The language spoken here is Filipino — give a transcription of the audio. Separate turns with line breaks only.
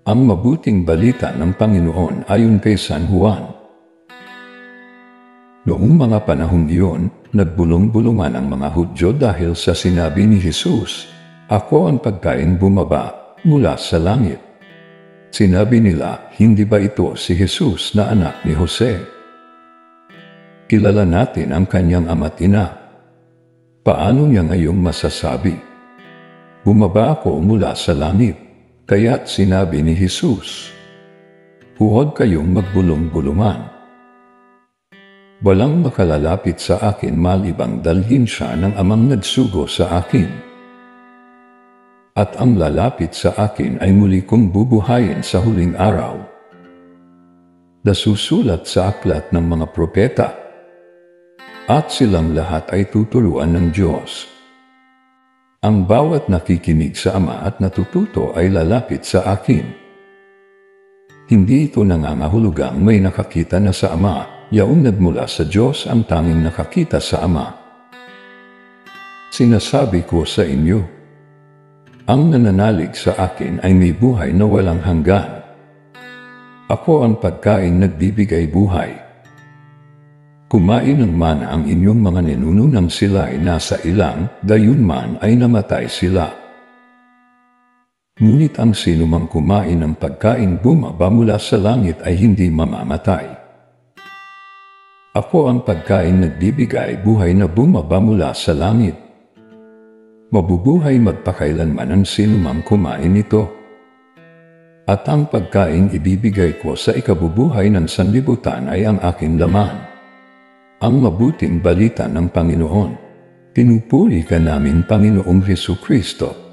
Ang mabuting balita ng Panginoon ayon kay San Juan. Noong mga panahong iyon, nagbulong-bulungan ang mga Hudyo dahil sa sinabi ni Jesus, "Ako ang pagkain bumaba mula sa langit." Sinabi nila, hindi ba ito si Jesus na anak ni Jose? Kilala natin ang kanyang ama't ina. Paano niya ngayong masasabi, "Bumaba ako mula sa langit"? Kaya't sinabi ni Jesus, "Huwag kayong magbulong-bulungan. Walang makalalapit sa akin malibang dalhin siya ng amang nagsugo sa akin. At ang lalapit sa akin ay muli kong bubuhayin sa huling araw." Nasusulat sa aklat ng mga propeta, "At silang lahat ay tuturuan ng Diyos." Ang bawat nakikinig sa Ama at natututo ay lalapit sa akin. Hindi ito nangangahulugang may nakakita na sa Ama, yaong nagmula sa Diyos ang tanging nakakita sa Ama. Sinasabi ko sa inyo, ang nananalig sa akin ay may buhay na walang hanggan. Ako ang pagkain nagbibigay buhay. Kumain ng mana ang inyong mga ninuno nang sila ay nasa ilang, gayunman ay namatay sila. Ngunit ang sinumang kumain ng pagkain bumaba mula sa langit ay hindi mamamatay. Ako ang pagkain nagbibigay buhay na bumaba mula sa langit. Mabubuhay magpakailanman ang sinumang kumain nito. At ang pagkain ibibigay ko sa ikabubuhay ng sanlibutan ay ang aking laman. Ang mabuting balita ng Panginoon. Pinupuri ka namin, Panginoong Jesucristo.